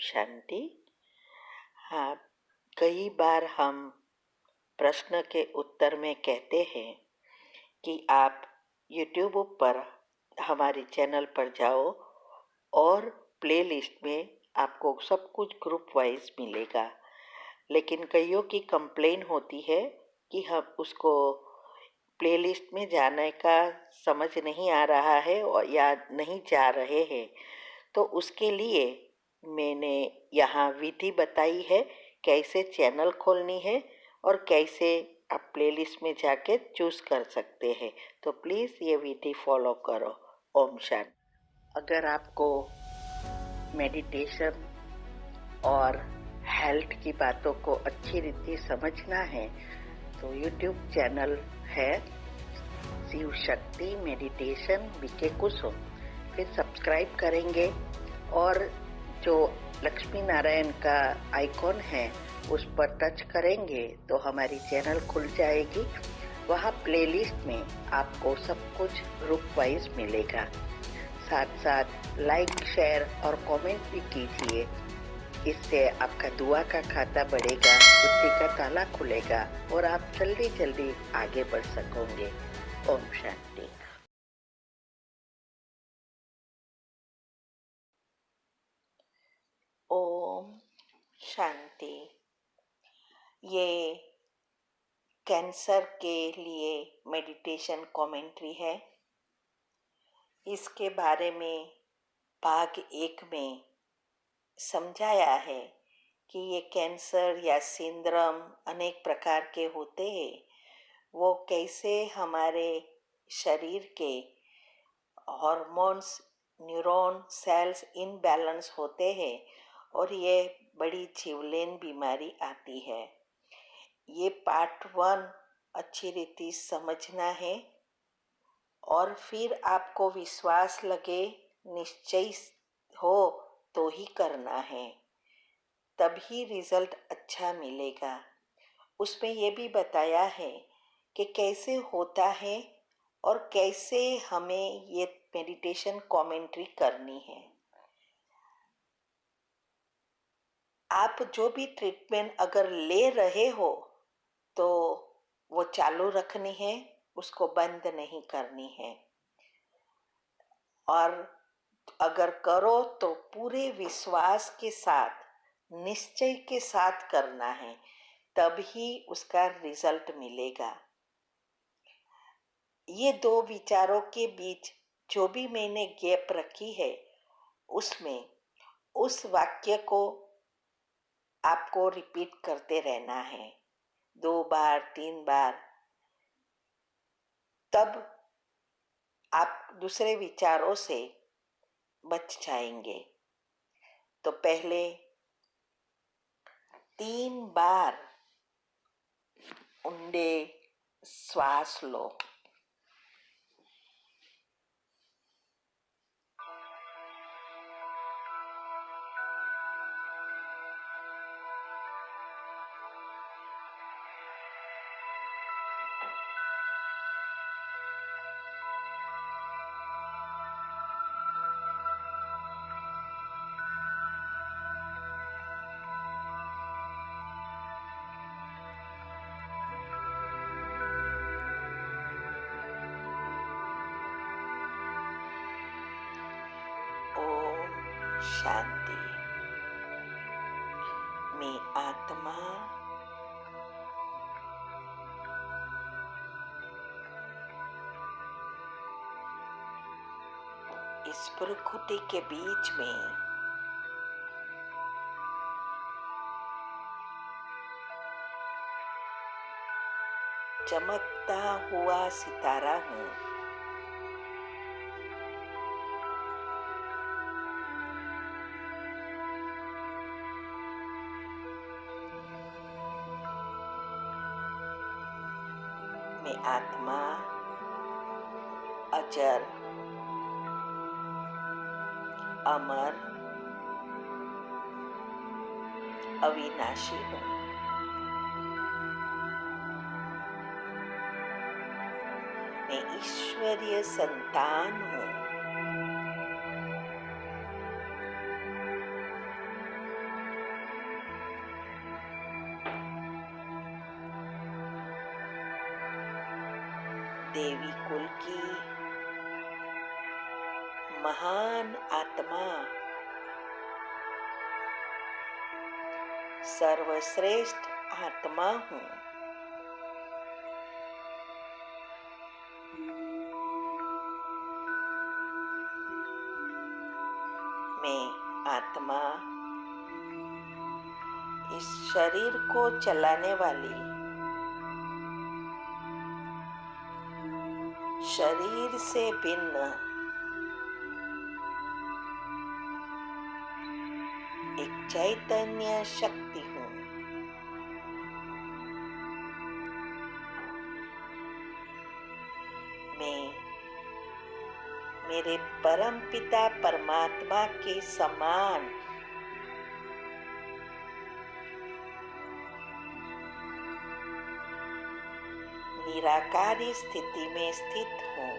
शांति। हाँ, कई बार हम प्रश्न के उत्तर में कहते हैं कि आप YouTube पर हमारे चैनल पर जाओ और प्लेलिस्ट में आपको सब कुछ ग्रुप वाइज मिलेगा। लेकिन कईयों की कंप्लेन होती है कि हम उसको प्लेलिस्ट में जाने का समझ नहीं आ रहा है और या नहीं जा रहे हैं। तो उसके लिए मैंने यहाँ विधि बताई है कैसे चैनल खोलनी है और कैसे आप प्लेलिस्ट में जाके चूज़ कर सकते हैं। तो प्लीज़ ये विधि फॉलो करो। ओम शांति। अगर आपको मेडिटेशन और हेल्थ की बातों को अच्छी रीति समझना है तो यूट्यूब चैनल है शिव शक्ति मेडिटेशन बीके कुसुम। फिर सब्सक्राइब करेंगे और जो लक्ष्मी नारायण का आइकॉन है उस पर टच करेंगे तो हमारी चैनल खुल जाएगी। वहाँ प्लेलिस्ट में आपको सब कुछ ग्रुप वाइज मिलेगा। साथ साथ लाइक शेयर और कमेंट भी कीजिए। इससे आपका दुआ का खाता बढ़ेगा, बुद्धि का ताला खुलेगा और आप जल्दी जल्दी आगे बढ़ सकोगे। ओम शांति। ओम शांति। ये कैंसर के लिए मेडिटेशन कमेंट्री है। इसके बारे में भाग 1 में समझाया है कि ये कैंसर या सिंड्रोम अनेक प्रकार के होते हैं। वो कैसे हमारे शरीर के हार्मोन्स, न्यूरॉन, सेल्स इनबैलेंस होते हैं और ये बड़ी जीवलेन बीमारी आती है। ये पार्ट 1 अच्छी रीति समझना है और फिर आपको विश्वास लगे, निश्चय हो तो ही करना है, तभी रिजल्ट अच्छा मिलेगा। उसमें ये भी बताया है कि कैसे होता है और कैसे हमें ये मेडिटेशन कमेंट्री करनी है। आप जो भी ट्रीटमेंट अगर ले रहे हो तो वो चालू रखनी है, उसको बंद नहीं करनी है। और अगर करो तो पूरे विश्वास के साथ, निश्चय के साथ करना है, तभी उसका रिजल्ट मिलेगा। ये 2 विचारों के बीच जो भी मैंने गैप रखी है उसमें उस वाक्य को आपको रिपीट करते रहना है 2 बार 3 बार, तब आप दूसरे विचारों से बच जाएंगे। तो पहले 3 बार ऊंडे श्वास लो। ओम शांति। मैं आत्मा इस प्रकृति के बीच में चमकता हुआ सितारा हूँ। मैं आत्मा अजर, अमर, अविनाशी हूँ। मैं ईश्वरीय संतान हूँ। देवी कुल की महान आत्मा, सर्वश्रेष्ठ आत्मा हूँ। मैं आत्मा इस शरीर को चलाने वाली, शरीर से भिन्न एक चैतन्य शक्ति हूँ। मैं मेरे परम पिता परमात्मा के समान निराकारी स्थिति में स्थित हूँ।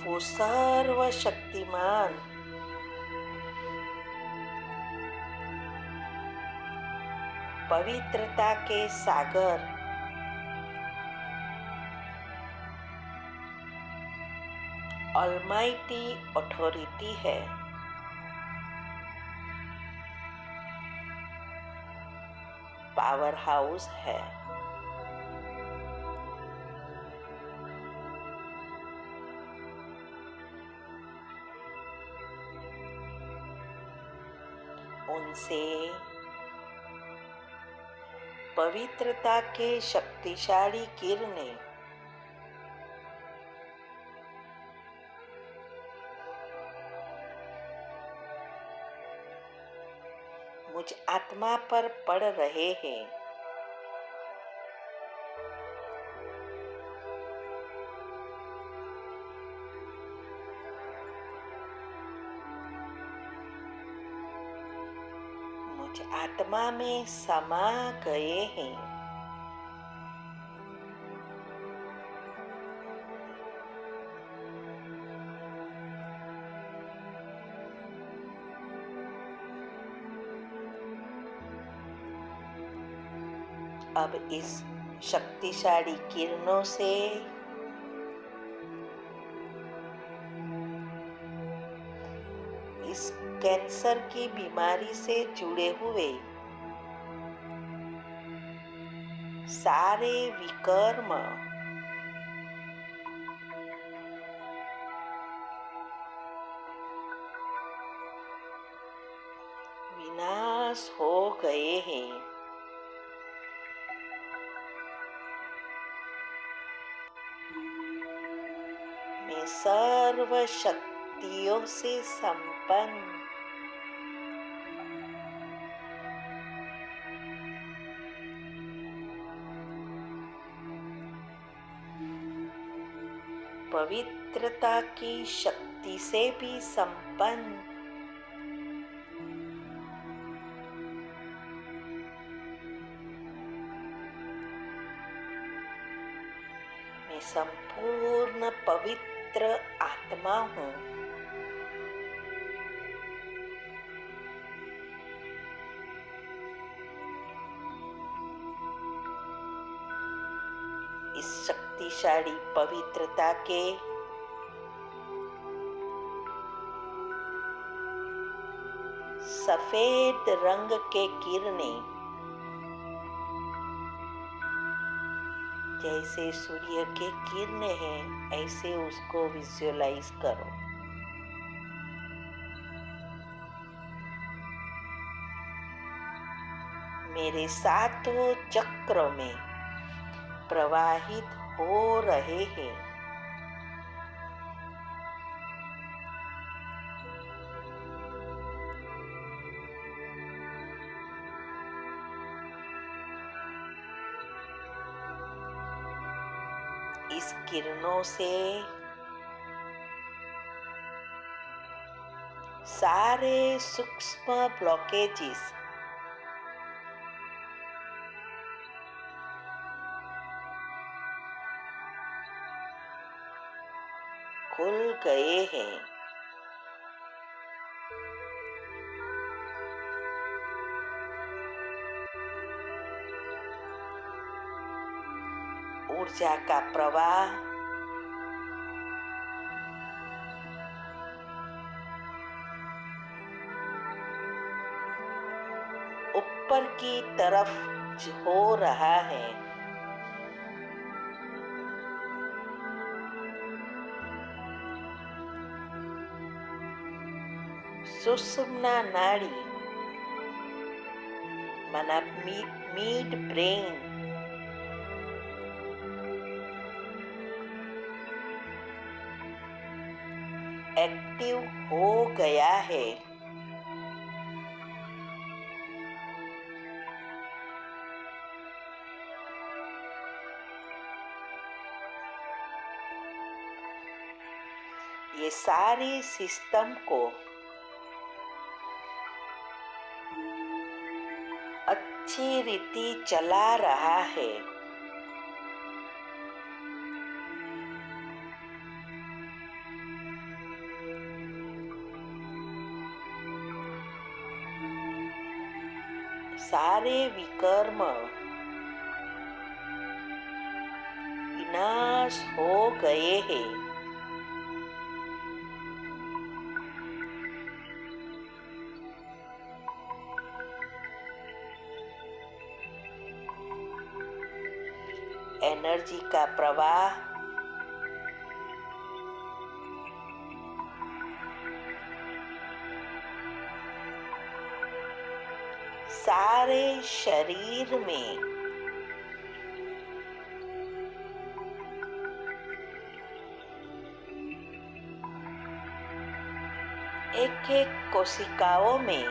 वो सर्वशक्तिमान, पवित्रता के सागर, ऑलमाइटी अथॉरिटी है। पावर हाउस है। उनसे पवित्रता के शक्तिशाली किरणें मुझ आत्मा पर पड़ रहे हैं। मुझ आत्मा में समा गए हैं। अब इस शक्तिशाली किरणों से इस कैंसर की बीमारी से जुड़े हुए सारे विकर्म विनाश हो गए हैं। मैं सर्व शक्तियों से संपन्न पवित्रता की शक्ति से भी संपन्न मैं संपूर्ण पवित्र आत्मा हूँ। इस शक्तिशाली पवित्रता के सफेद रंग के किरणें जैसे सूर्य के किरणें हैं, ऐसे उसको विजुअलाइज करो। मेरे सातों चक्रों में प्रवाहित हो रहे हैं। इस किरणों से सारे सूक्ष्म ब्लॉकेजेस खुल गए हैं। ऊर्जा का प्रवाह ऊपर की तरफ हो रहा है। सुषुम्ना नाड़ी माना मिड ब्रेन एक्टिव हो गया है। ये सारी सिस्टम को अच्छी रीति चला रहा है। सारे विकर्म विनाश हो गए हैं। एनर्जी का प्रवाह सारे शरीर में एक एक कोशिकाओं में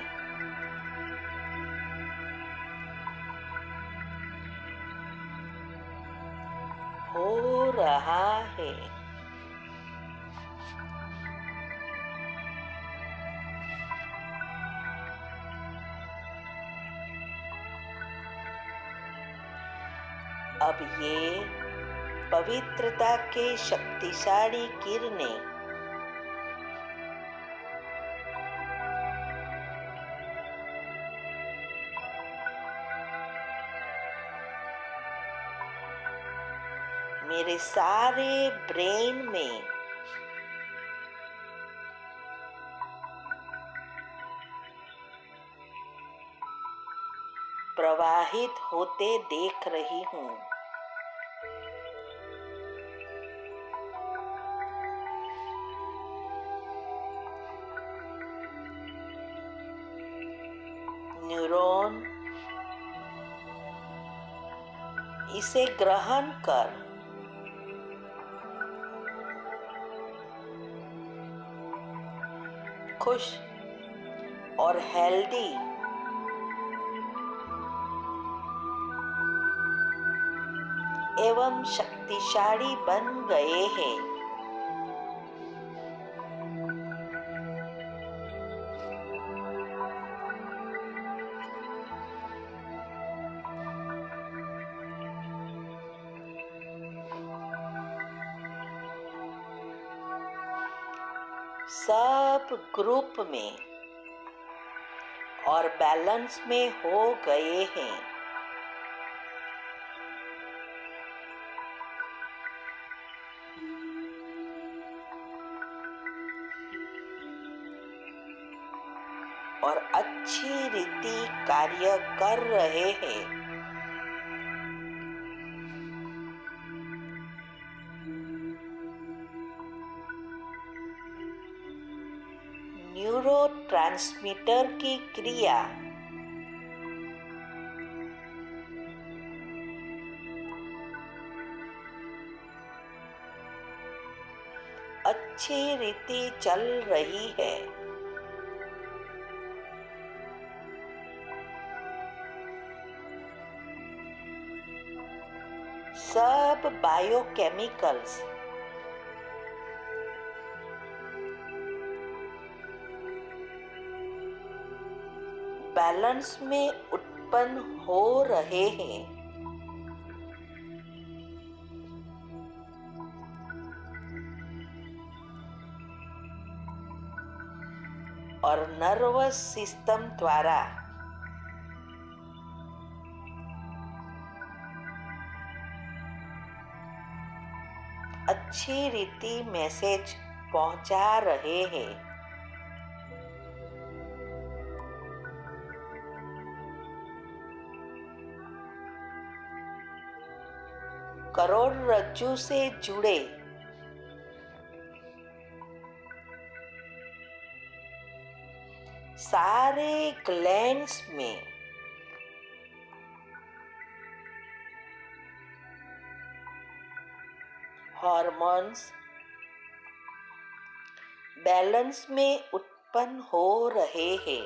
हो रहा है। अब ये पवित्रता के शक्तिशाली किरणें मेरे सारे ब्रेन में प्रवाहित होते देख रही हूँ। न्यूरॉन इसे ग्रहण कर खुश और हेल्दी एवं शक्तिशाली बन गए हैं। सब ग्रुप में और बैलेंस में हो गए हैं। और अच्छी रीति कार्य कर रहे हैं। न्यूरोट्रांसमीटर की क्रिया अच्छी रीति चल रही है। सब बायोकेमिकल्स बैलेंस में उत्पन्न हो रहे हैं। और नर्वस सिस्टम द्वारा अच्छी रीति मैसेज पहुंचा रहे हैं। करोड़रज्जु से जुड़े सारे ग्लैंड्स में हॉर्मोन्स बैलेंस में उत्पन्न हो रहे हैं।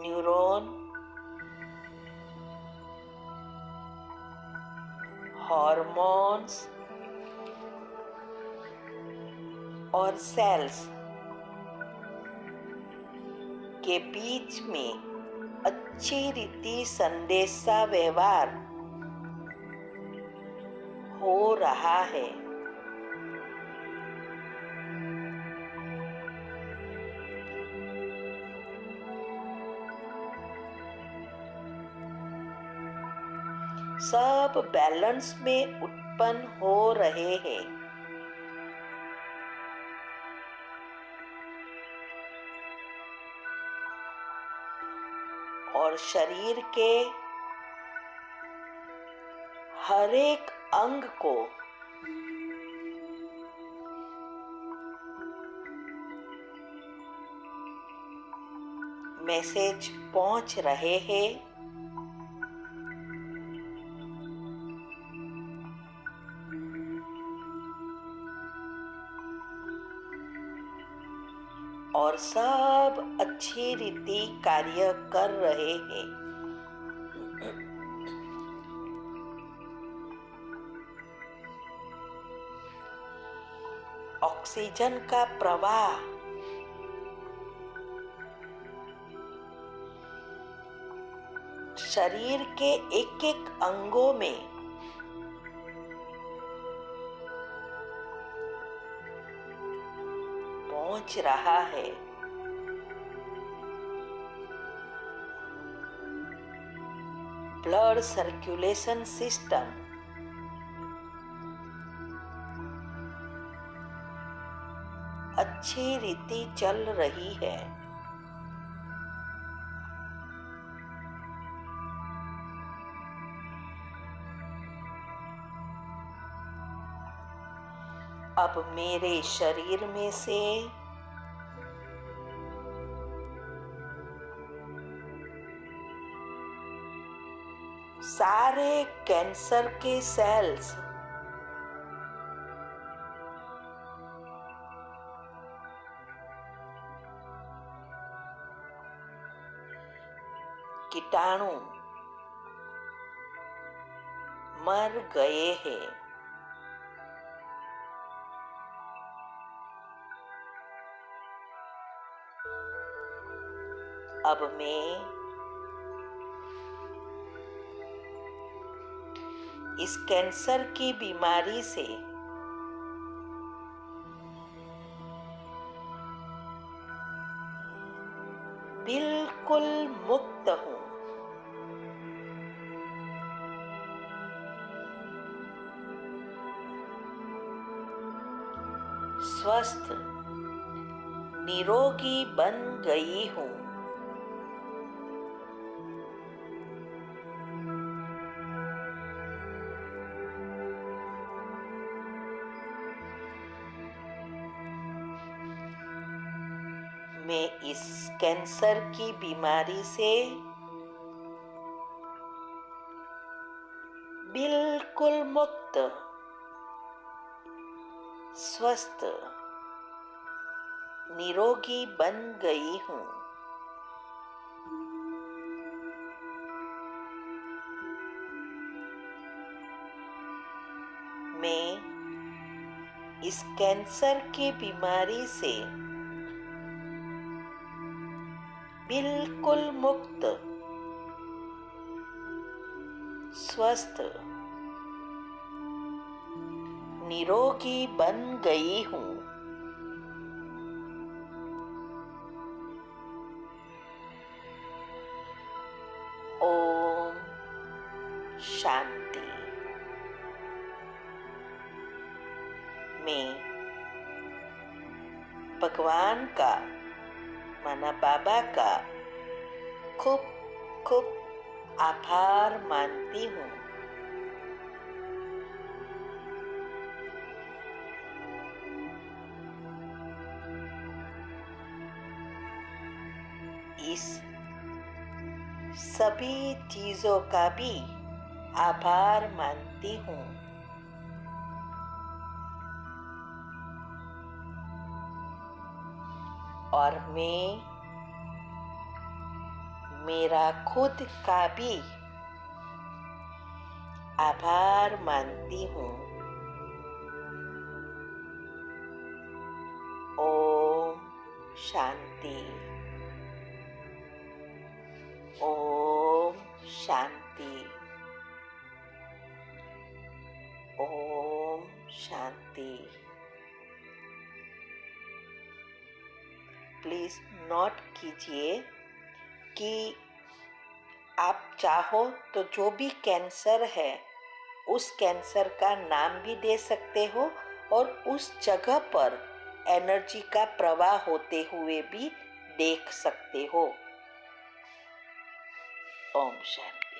न्यूरॉन, हॉर्मोन्स और सेल्स के बीच में अच्छी रीति संदेशा व्यवहार हो रहा है। सब बैलेंस में उत्पन्न हो रहे हैं। और शरीर के हर एक अंग को मैसेज पहुंच रहे हैं। और सब अच्छी रीति कार्य कर रहे हैं। ऑक्सीजन का प्रवाह शरीर के एक एक अंगों में पहुंच रहा है। ब्लड सर्कुलेशन सिस्टम अच्छी रीति चल रही है। अब मेरे शरीर में से सारे कैंसर के सेल्स कीटाणु मर गए हैं। अब मैं इस कैंसर की बीमारी से बिल्कुल मुक्त हूँ। स्वस्थ निरोगी बन गई हूँ। मैं इस कैंसर की बीमारी से बिल्कुल मुक्त, स्वस्थ, निरोगी बन गई हूँ। मैं इस कैंसर की बीमारी से बिल्कुल मुक्त, स्वस्थ, निरोगी बन गई हूँ। भगवान का माना बाबा का खूब खूब आभार मानती हूँ। इस सभी चीजों का भी आभार मानती हूँ। और मैं मेरा खुद का भी आभार मानती हूँ। ओम शांति। ओम शांति। ओम शांति। प्लीज नोट कीजिए कि आप चाहो तो जो भी कैंसर है उस कैंसर का नाम भी दे सकते हो और उस जगह पर एनर्जी का प्रवाह होते हुए भी देख सकते हो। ओम शांति।